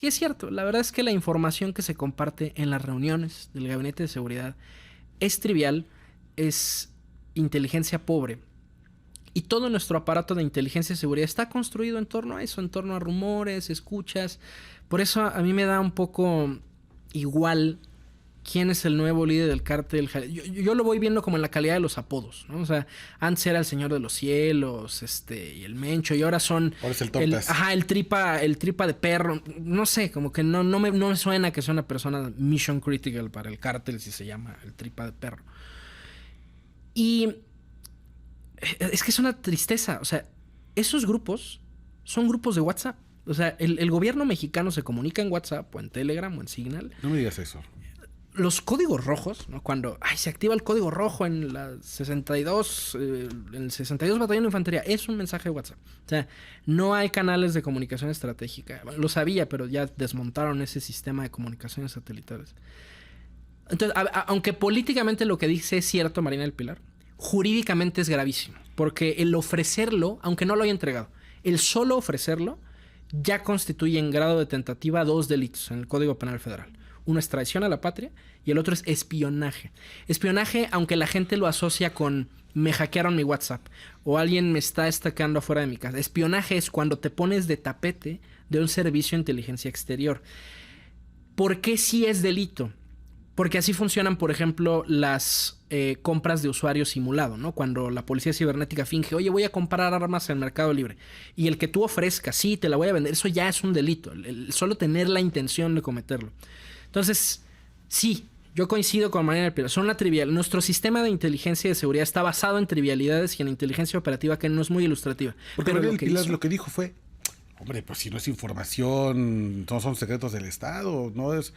Y es cierto, la verdad es que la información que se comparte en las reuniones del Gabinete de Seguridad es trivial, es inteligencia pobre. Y todo nuestro aparato de inteligencia y seguridad está construido en torno a eso, en torno a rumores, escuchas. Por eso a mí me da un poco igual quién es el nuevo líder del cártel. Yo lo voy viendo como en la calidad de los apodos, ¿no? O sea, antes era el Señor de los Cielos, y el Mencho, y ahora son... Ahora es el Tortas. el tripa de perro. No sé, como que no me suena que sea una persona mission critical para el cártel si se llama el tripa de perro. Y es que es una tristeza. O sea, esos grupos son grupos de WhatsApp. O sea, el gobierno mexicano se comunica en WhatsApp o en Telegram o en Signal. No me digas eso. Los códigos rojos, ¿no? Cuando se activa el código rojo en la 62, en el 62 Batallón de Infantería, es un mensaje de WhatsApp. O sea, no hay canales de comunicación estratégica. Lo sabía, pero ya desmontaron ese sistema de comunicaciones satelitales. Entonces, aunque políticamente lo que dice es cierto, Marina del Pilar, jurídicamente es gravísimo. Porque el ofrecerlo, aunque no lo haya entregado, el solo ofrecerlo ya constituye en grado de tentativa 2 delitos en el Código Penal Federal. Uno es traición a la patria y el otro es espionaje. Espionaje, aunque la gente lo asocia con me hackearon mi WhatsApp o alguien me está estacando afuera de mi casa. Espionaje es cuando te pones de tapete de un servicio de inteligencia exterior. ¿Por qué sí es delito? Porque así funcionan, por ejemplo, las compras de usuario simulado, ¿no? Cuando la policía cibernética finge, oye, voy a comprar armas en Mercado Libre. Y el que tú ofrezcas, sí, te la voy a vender, eso ya es un delito. El solo tener la intención de cometerlo. Entonces, sí, yo coincido con Marina del Pilar. Son una trivial. Nuestro sistema de inteligencia y de seguridad está basado en trivialidades y en inteligencia operativa que no es muy ilustrativa. Porque Marina del Pilar lo que dijo fue, hombre, pues si no es información, no son secretos del Estado, no es...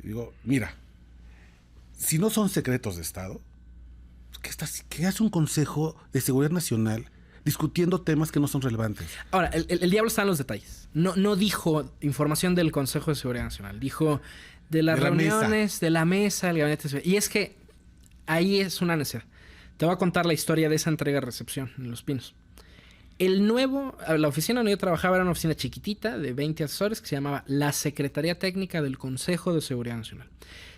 Digo, mira, si no son secretos de Estado, ¿qué hace un Consejo de Seguridad Nacional discutiendo temas que no son relevantes? Ahora, el diablo está en los detalles. No dijo información del Consejo de Seguridad Nacional. Dijo de las reuniones, de la mesa, del gabinete de seguridad. Y es que ahí es una necesidad. Te voy a contar la historia de esa entrega-recepción en Los Pinos. La oficina donde yo trabajaba era una oficina chiquitita de 20 asesores que se llamaba la Secretaría Técnica del Consejo de Seguridad Nacional.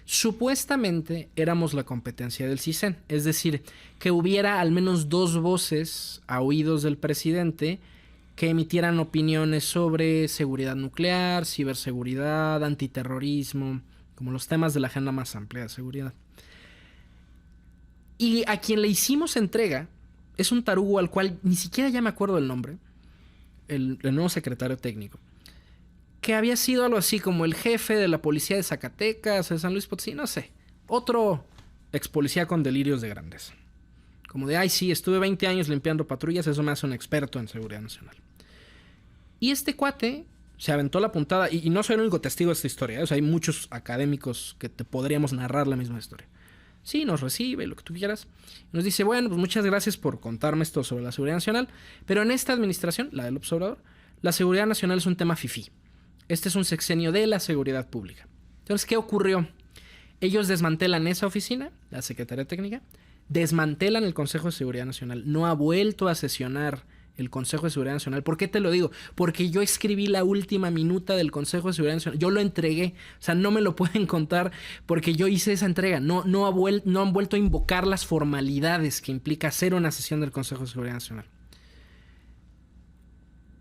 Supuestamente éramos la competencia del CISEN, es decir, que hubiera al menos 2 voces a oídos del presidente que emitieran opiniones sobre seguridad nuclear, ciberseguridad, antiterrorismo, como los temas de la agenda más amplia de seguridad. Y a quien le hicimos entrega es un tarugo al cual ni siquiera ya me acuerdo el nombre, el nuevo secretario técnico, que había sido algo así como el jefe de la policía de Zacatecas, de San Luis Potosí, no sé. Otro ex policía con delirios de grandeza. Como de, sí, estuve 20 años limpiando patrullas, eso me hace un experto en seguridad nacional. Y este cuate se aventó la puntada, y no soy el único testigo de esta historia, o sea, hay muchos académicos que te podríamos narrar la misma historia. Sí, nos recibe, lo que tú quieras. Nos dice, bueno, pues muchas gracias por contarme esto sobre la seguridad nacional, pero en esta administración, la del López Obrador, la seguridad nacional es un tema fifí. Este es un sexenio de la seguridad pública. Entonces, ¿qué ocurrió? Ellos desmantelan esa oficina, la Secretaría Técnica, desmantelan el Consejo de Seguridad Nacional. No ha vuelto a sesionar el Consejo de Seguridad Nacional. ¿Por qué te lo digo? Porque yo escribí la última minuta del Consejo de Seguridad Nacional. Yo lo entregué. O sea, no me lo pueden contar porque yo hice esa entrega. No han vuelto a invocar las formalidades que implica hacer una sesión del Consejo de Seguridad Nacional.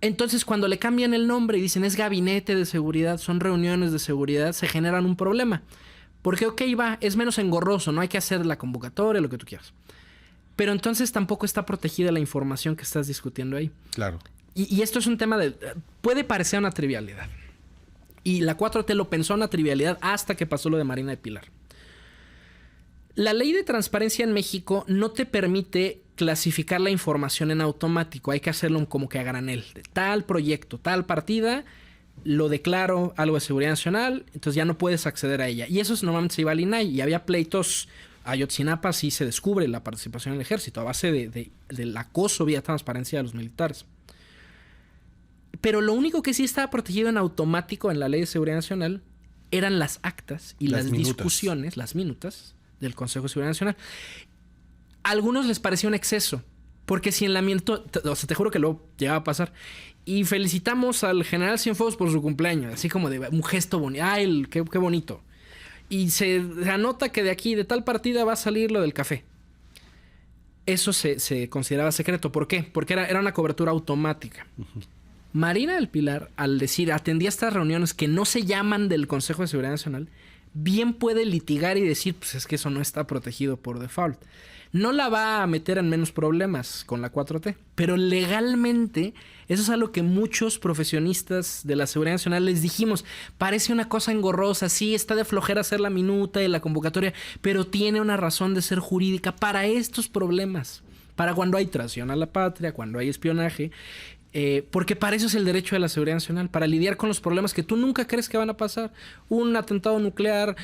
Entonces, cuando le cambian el nombre y dicen es gabinete de seguridad, son reuniones de seguridad, se generan un problema. Porque, es menos engorroso, no hay que hacer la convocatoria, lo que tú quieras. Pero entonces tampoco está protegida la información que estás discutiendo ahí. Claro. Y esto es un tema de... Puede parecer una trivialidad. Y la 4T lo pensó una trivialidad hasta que pasó lo de Marina de Pilar. La ley de transparencia en México no te permite clasificar la información en automático. Hay que hacerlo como que a granel. De tal proyecto, tal partida, lo declaro algo de seguridad nacional, entonces ya no puedes acceder a ella. Y eso normalmente se iba al INAI. Y había pleitos. Ayotzinapa sí se descubre la participación en el ejército a base del acoso vía transparencia de los militares. Pero lo único que sí estaba protegido en automático en la Ley de Seguridad Nacional eran las actas y las discusiones, las minutas del Consejo de Seguridad Nacional. A algunos les pareció un exceso, porque si en la minuta, o sea, te juro que luego llegaba a pasar, Y felicitamos al general Cienfuegos por su cumpleaños. Así como de un gesto bonito. ¡Ay, qué bonito! Y se anota que de aquí, de tal partida, va a salir lo del café. Eso se consideraba secreto. ¿Por qué? Porque era una cobertura automática. Marina del Pilar, al decir, atendía estas reuniones que no se llaman del Consejo de Seguridad Nacional, bien puede litigar y decir, pues es que eso no está protegido por default. No la va a meter en menos problemas con la 4T, pero legalmente eso es algo que muchos profesionistas de la Seguridad Nacional les dijimos. Parece una cosa engorrosa, sí, está de flojera hacer la minuta y la convocatoria, pero tiene una razón de ser jurídica para estos problemas. Para cuando hay traición a la patria, cuando hay espionaje. Porque para eso es el derecho de la seguridad nacional, para lidiar con los problemas que tú nunca crees que van a pasar. Un atentado nuclear,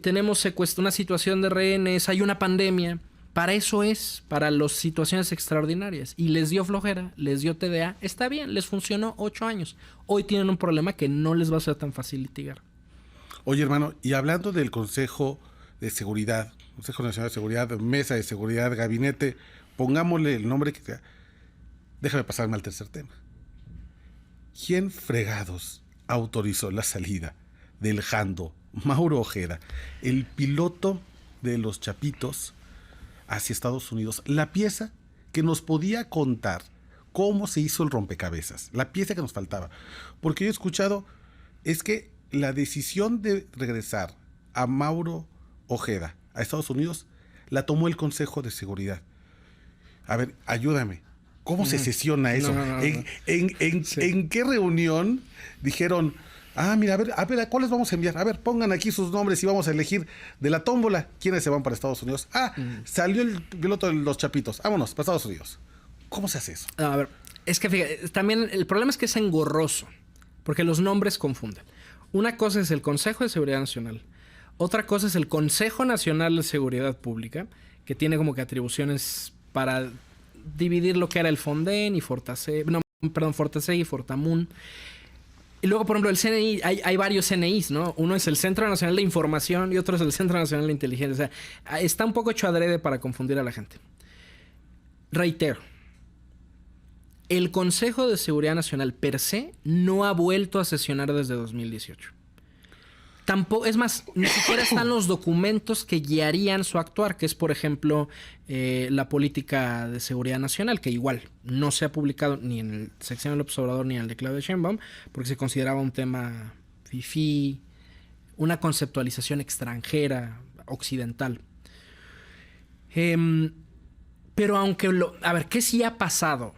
tenemos una situación de rehenes, hay una pandemia. Para eso es, para las situaciones extraordinarias. Y les dio flojera, les dio TDA. Está bien, les funcionó 8 años. Hoy tienen un problema que no les va a ser tan fácil litigar. Oye, hermano, y hablando del Consejo de Seguridad, Consejo Nacional de Seguridad, Mesa de Seguridad, Gabinete, pongámosle el nombre que sea. Déjame pasarme al tercer tema. ¿Quién fregados autorizó la salida del Jando Mauro Ojeda, el piloto de los Chapitos, hacia Estados Unidos? La pieza que nos podía contar cómo se hizo el rompecabezas, la pieza que nos faltaba. Porque yo he escuchado, es que la decisión de regresar a Mauro Ojeda a Estados Unidos la tomó el Consejo de Seguridad. A ver, ayúdame. ¿Cómo se sesiona eso? No. ¿En qué reunión dijeron, mira, a ver, ¿a cuáles vamos a enviar? A ver, pongan aquí sus nombres y vamos a elegir de la tómbola quiénes se van para Estados Unidos? Salió el piloto de los Chapitos. Vámonos, para Estados Unidos. ¿Cómo se hace eso? A ver, es que fíjate, también el problema es que es engorroso, porque los nombres confunden. Una cosa es el Consejo de Seguridad Nacional. Otra cosa es el Consejo Nacional de Seguridad Pública, que tiene como que atribuciones para dividir lo que era el Fonden y Fortaseg y Fortamun. Y luego, por ejemplo, el CNI, hay varios CNIs, ¿no? Uno es el Centro Nacional de Información y otro es el Centro Nacional de Inteligencia. O sea, está un poco hecho adrede para confundir a la gente. Reitero, el Consejo de Seguridad Nacional per se no ha vuelto a sesionar desde 2018. Tampoco, es más, ni siquiera están los documentos que guiarían su actuar, que es, por ejemplo, la política de seguridad nacional, que igual no se ha publicado ni en el sexenio del Observador ni en el de Claudia Sheinbaum, porque se consideraba un tema fifí, una conceptualización extranjera, occidental. Pero aunque a ver, ¿qué sí ha pasado?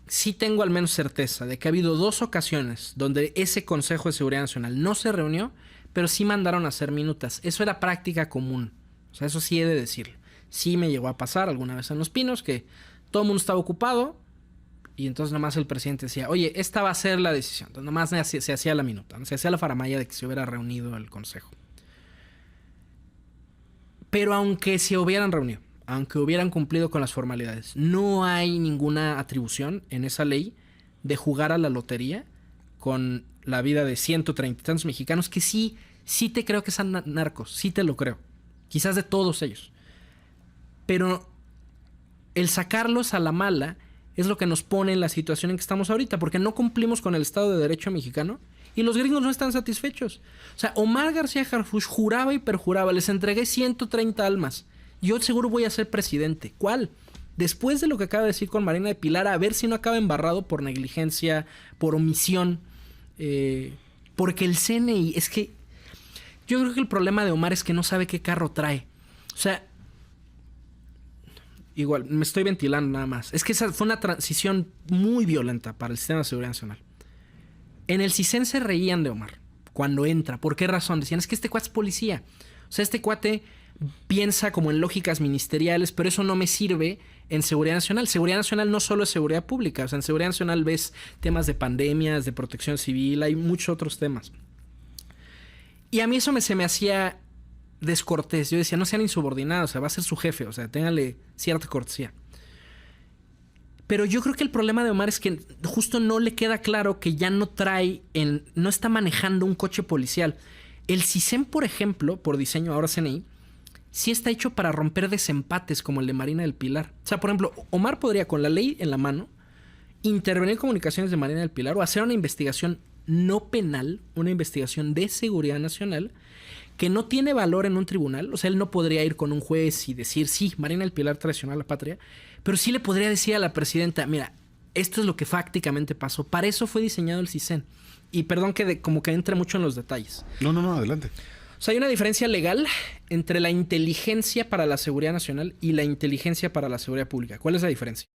Sí tengo al menos certeza de que ha habido 2 ocasiones donde ese Consejo de Seguridad Nacional no se reunió, pero sí mandaron a hacer minutas. Eso era práctica común. O sea, eso sí he de decirlo. Sí me llegó a pasar alguna vez en Los Pinos que todo el mundo estaba ocupado y entonces nomás el presidente decía, oye, esta va a ser la decisión. Entonces nomás se hacía la minuta, se hacía la faramalla de que se hubiera reunido el consejo. Pero aunque se hubieran reunido, aunque hubieran cumplido con las formalidades, no hay ninguna atribución en esa ley de jugar a la lotería con la vida de 130 y tantos mexicanos que sí te creo que son narcos, sí te lo creo. Quizás de todos ellos. Pero el sacarlos a la mala es lo que nos pone en la situación en que estamos ahorita, porque no cumplimos con el Estado de Derecho mexicano y los gringos no están satisfechos. O sea, Omar García Harfuch juraba y perjuraba, les entregué 130 almas. Yo seguro voy a ser presidente. ¿Cuál? Después de lo que acaba de decir con Marina de Pilar, a ver si no acaba embarrado por negligencia, por omisión. Porque el CNI, es que yo creo que el problema de Omar es que no sabe qué carro trae. O sea, igual, me estoy ventilando nada más. Es que esa fue una transición muy violenta para el sistema de seguridad nacional. En el CISEN se reían de Omar cuando entra. ¿Por qué razón? Decían, es que este cuate es policía. O sea, este cuate piensa como en lógicas ministeriales, pero eso no me sirve en seguridad nacional. Seguridad nacional no solo es seguridad pública. O sea, en seguridad nacional ves temas de pandemias, de protección civil, hay muchos otros temas. Y a mí eso se me hacía descortés. Yo decía, no sean insubordinados, o sea, va a ser su jefe, o sea, ténganle cierta cortesía. Pero yo creo que el problema de Omar es que justo no le queda claro que ya no no está manejando un coche policial. El CISEN, por ejemplo, por diseño, ahora CNI, sí está hecho para romper desempates como el de Marina del Pilar. O sea, por ejemplo, Omar podría con la ley en la mano intervenir en comunicaciones de Marina del Pilar o hacer una investigación no penal, una investigación de seguridad nacional que no tiene valor en un tribunal. O sea, él no podría ir con un juez y decir, sí, Marina del Pilar traicionó a la patria, pero sí le podría decir a la presidenta, mira, esto es lo que fácticamente pasó. Para eso fue diseñado el CISEN. Y perdón que como que entre mucho en los detalles. No, adelante. O sea, hay una diferencia legal entre la inteligencia para la seguridad nacional y la inteligencia para la seguridad pública. ¿Cuál es la diferencia?